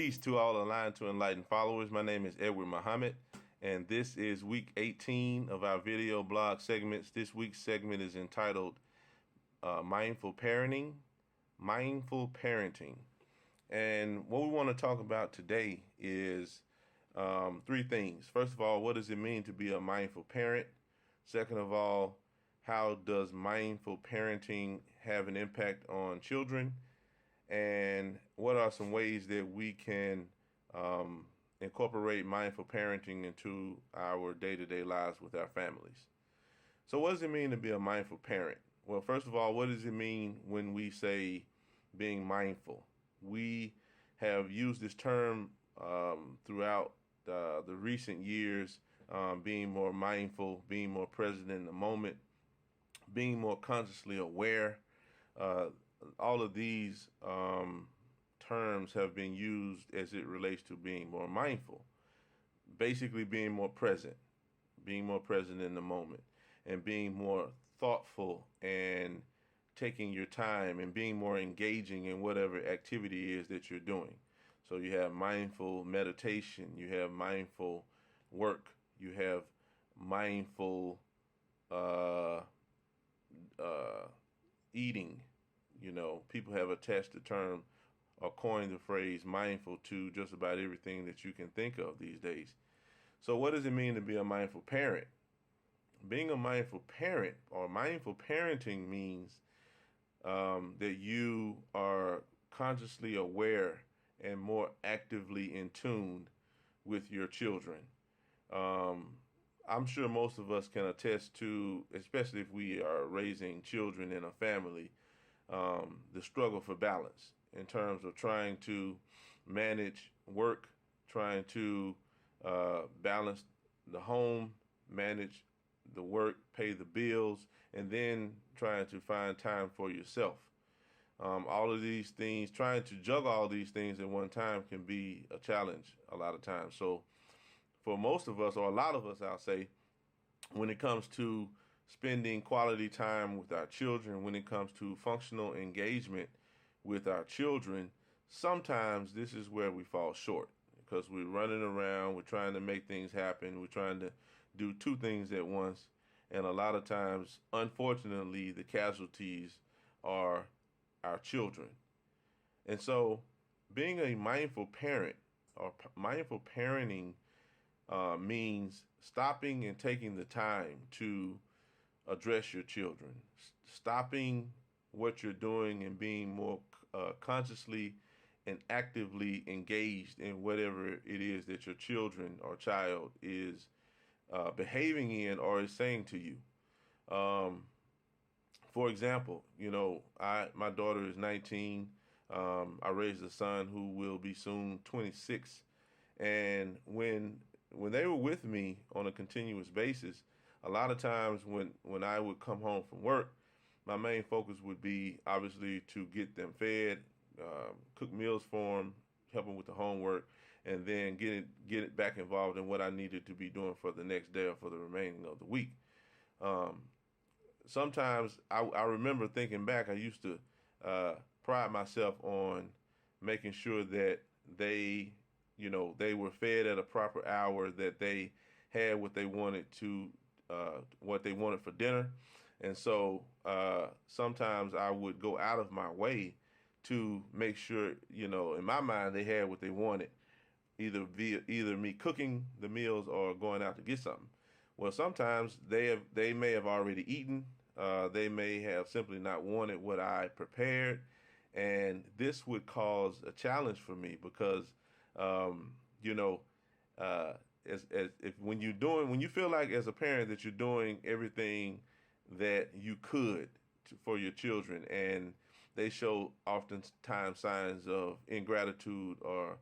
Peace to all aligned to enlightened followers. My name is Edward Muhammad, and this is week 18 of our video blog segments. This week's segment is entitled Mindful Parenting. Mindful Parenting. And what we want to talk about today is three things. First of all, what does it mean to be a mindful parent? Second of all, how does mindful parenting have an impact on children? And what are some ways that we can incorporate mindful parenting into our day-to-day lives with our families? So what does it mean to be a mindful parent? Well, first of all, what does it mean when we say being mindful? We have used this term throughout the recent years, being more mindful, being more present in the moment, being more consciously aware. All of these terms have been used as it relates to being more mindful. Basically, being more present in the moment, and being more thoughtful and taking your time and being more engaging in whatever activity is that you're doing. So you have mindful meditation, you have mindful work, you have mindful eating. You know, people have attached the term or coined the phrase mindful to just about everything that you can think of these days. So what does it mean to be a mindful parent? Being a mindful parent or mindful parenting means that you are consciously aware and more actively in tune with your children. I'm sure most of us can attest to, especially if we are raising children in a family, the struggle for balance in terms of trying to manage work, trying to balance the home, manage the work, pay the bills, and then trying to find time for yourself. All of these things, trying to juggle all these things at one time can be a challenge a lot of times. So for most of us, or a lot of us, I'll say, when it comes to spending quality time with our children, when it comes to functional engagement with our children, sometimes this is where we fall short because we're running around, we're trying to make things happen, we're trying to do two things at once. And a lot of times, unfortunately, the casualties are our children. And so being a mindful parent or mindful parenting means stopping and taking the time to address your children, stopping what you're doing and being more consciously and actively engaged in whatever it is that your children or child is behaving in or is saying to you. For example, you know, my daughter is 19. I raised a son who will be soon 26. And when they were with me on a continuous basis, a lot of times when I would come home from work, my main focus would be obviously to get them fed, cook meals for them, help them with the homework, and then get it back involved in what I needed to be doing for the next day or for the remaining of the week. Sometimes I remember thinking back, I used to pride myself on making sure that they were fed at a proper hour, that they had what they wanted for dinner. And so sometimes I would go out of my way to make sure, in my mind, they had what they wanted, either me cooking the meals or going out to get something. Well, sometimes they may have already eaten. They may have simply not wanted what I prepared. And this would cause a challenge for me because, when you feel like as a parent that you're doing everything that you could for your children, and they show oftentimes signs of ingratitude or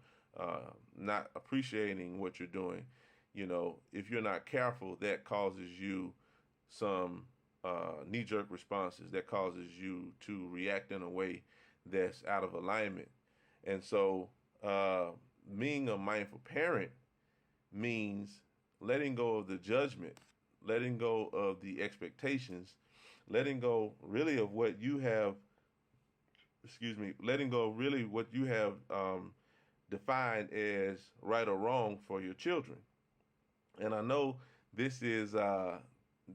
not appreciating what you're doing, if you're not careful, that causes you some knee-jerk responses, that causes you to react in a way that's out of alignment. And so being a mindful parent means letting go of the judgment, letting go of the expectations, letting go really of what you have, letting go really what you have defined as right or wrong for your children. And I know this is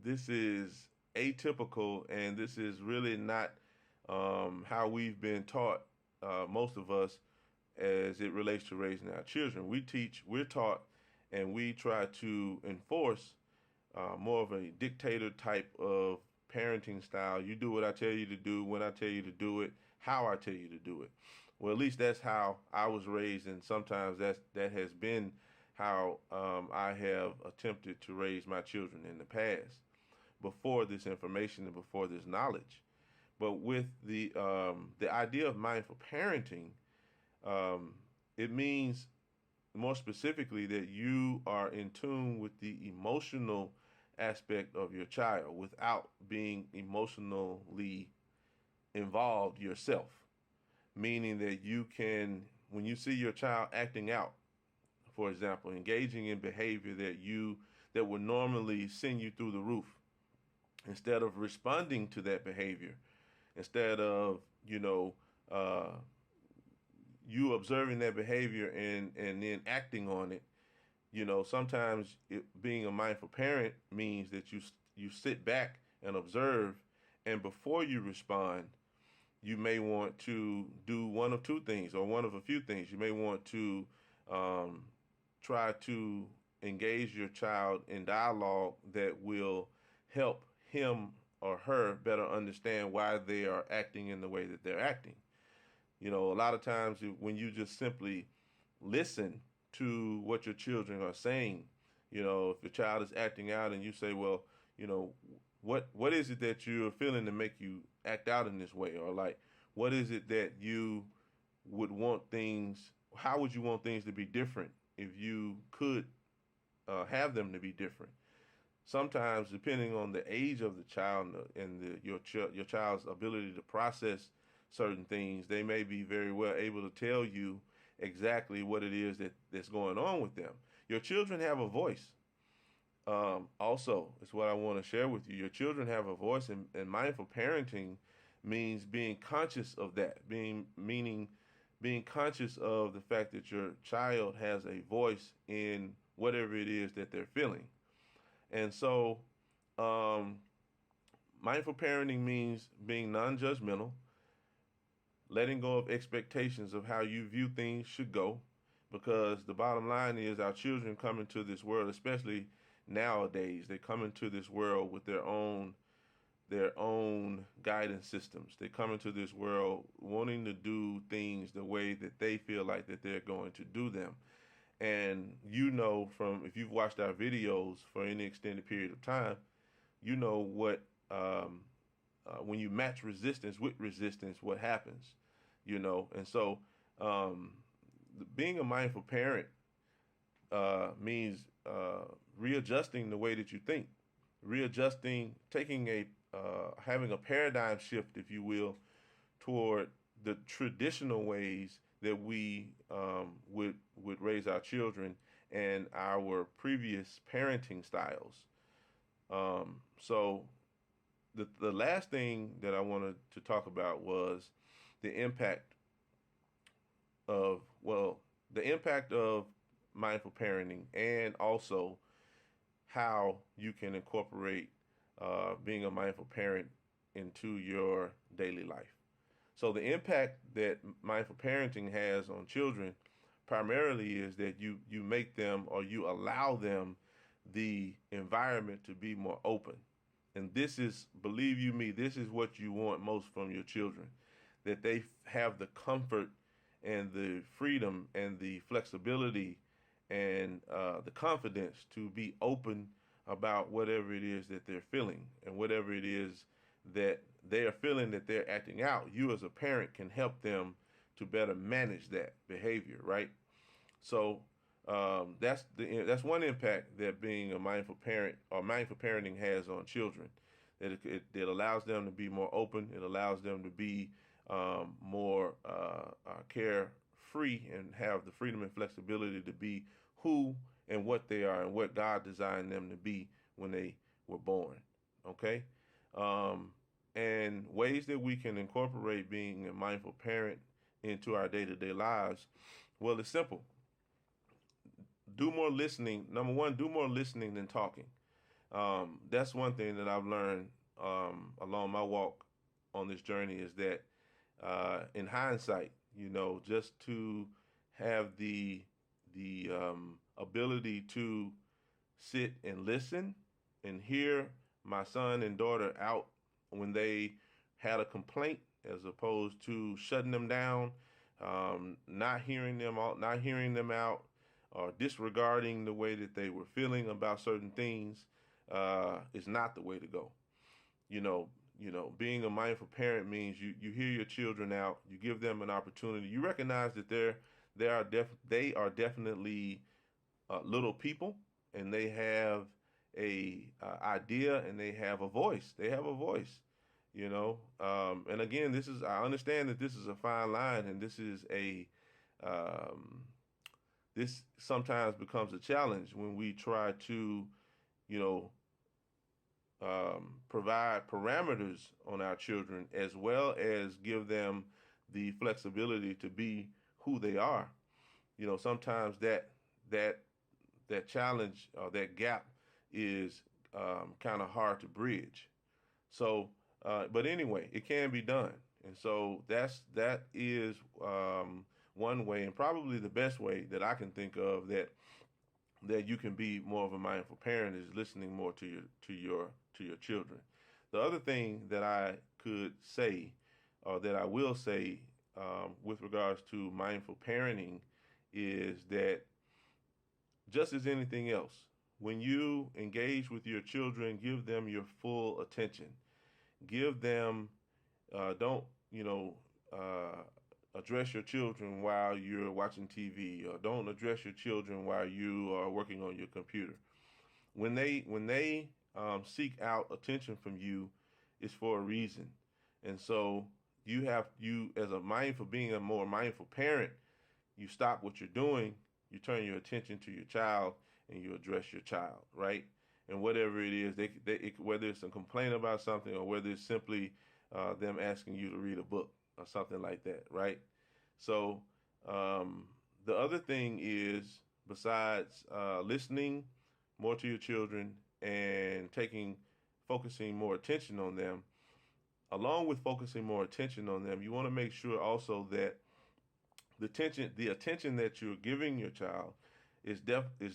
this is atypical, and this is really not how we've been taught, most of us, as it relates to raising our children. We're taught, and we try to enforce more of a dictator type of parenting style. You do what I tell you to do, when I tell you to do it, how I tell you to do it. Well, at least that's how I was raised, and sometimes that has been how I have attempted to raise my children in the past, before this information and before this knowledge. But with the idea of mindful parenting, um, it means more specifically that you are in tune with the emotional aspect of your child without being emotionally involved yourself. Meaning that you can, when you see your child acting out, for example, engaging in behavior that would normally send you through the roof, instead of responding to that behavior, instead of uh, you observing that behavior and then acting on it. Sometimes being a mindful parent means that you sit back and observe, and before you respond, you may want to do one of two things, or one of a few things. You may want to um, try to engage your child in dialogue that will help him or her better understand why they are acting in the way that they're acting. A lot of times when you just simply listen to what your children are saying, if your child is acting out and you say, well, you know, what is it that you're feeling to make you act out in this way? Or like, what is it that you would want things, how would you want things to be different if you could have them to be different? Sometimes, depending on the age of the child and your child's ability to process certain things, they may be very well able to tell you exactly what it is that's going on with them. Your children have a voice. Also, it's what I want to share with you. Your children have a voice, and mindful parenting means being conscious of that. Being conscious of the fact that your child has a voice in whatever it is that they're feeling. And so, um, mindful parenting means being non-judgmental, letting go of expectations of how you view things should go, because the bottom line is our children come into this world, especially nowadays, they come into this world with their own guidance systems. They come into this world wanting to do things the way that they feel like that they're going to do them. And from, if you've watched our videos for any extended period of time, what when you match resistance with resistance, what happens, And so, being a mindful parent means readjusting the way that you think, readjusting, having a paradigm shift, if you will, toward the traditional ways that we would raise our children and our previous parenting styles. So the last thing that I wanted to talk about was the impact of mindful parenting, and also how you can incorporate being a mindful parent into your daily life. So the impact that mindful parenting has on children primarily is that you make them, or you allow them, the environment to be more open. And this is, believe you me, this is what you want most from your children, that they have the comfort and the freedom and the flexibility and the confidence to be open about whatever it is that they're feeling, and whatever it is that they are feeling that they're acting out. You as a parent can help them to better manage that behavior, right? So that's one impact that being a mindful parent, or mindful parenting, has on children. That it allows them to be more open. It allows them to be more carefree, and have the freedom and flexibility to be who and what they are, and what God designed them to be when they were born. Okay? And ways that we can incorporate being a mindful parent into our day-to-day lives Well, it's simple. Do more listening. Number one, do more listening than talking. That's one thing that I've learned along my walk on this journey is that in hindsight, just to have the ability to sit and listen and hear my son and daughter out when they had a complaint, as opposed to shutting them down, not hearing them out, or disregarding the way that they were feeling about certain things, is not the way to go. You know, being a mindful parent means you hear your children out, you give them an opportunity, you recognize that they are definitely little people, and they have a idea, and they have a voice. They have a voice, and again, I understand that this is a fine line, and um, this sometimes becomes a challenge when we try to, you know, provide parameters on our children, as well as give them the flexibility to be who they are. Sometimes that that challenge or that gap is kind of hard to bridge. So, but anyway, it can be done, and so that is one way, and probably the best way that I can think of, that you can be more of a mindful parent, is listening more to your children. The other thing that I could say, or that I will say, with regards to mindful parenting, is that just as anything else, when you engage with your children, give them your full attention. Give them, don't, address your children while you're watching TV, or don't address your children while you are working on your computer. When they seek out attention from you, it's for a reason. And so you as being a more mindful parent, you stop what you're doing, you turn your attention to your child, and you address your child, right? And whatever it is, whether it's a complaint about something, or whether it's simply them asking you to read a book or something like that, right? So the other thing is, besides listening more to your children and focusing more attention on them, along with focusing more attention on them, you want to make sure also that the attention that you're giving your child is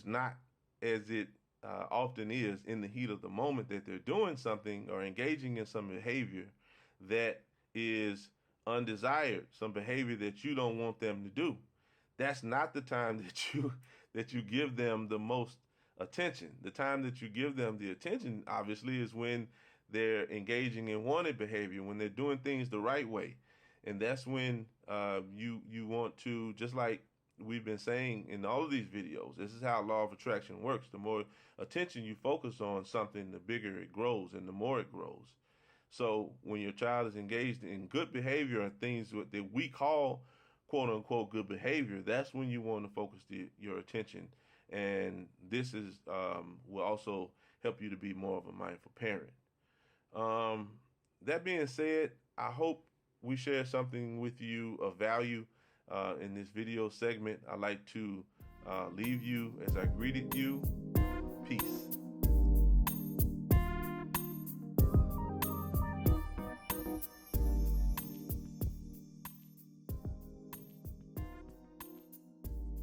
not, as it often is, in the heat of the moment, that they're doing something or engaging in some behavior that is undesired, some behavior that you don't want them to do. That's not the time that you give them the most attention. The time that you give them the attention, obviously, is when they're engaging in wanted behavior, when they're doing things the right way. And that's when you want to, just like we've been saying in all of these videos, this is how law of attraction works. The more attention you focus on something, the bigger it grows and the more it grows. So when your child is engaged in good behavior and things that we call quote unquote good behavior, that's when you want to focus your attention. And this will also help you to be more of a mindful parent. That being said, I hope we share something with you of value in this video segment. I'd like to leave you as I greeted you. Peace.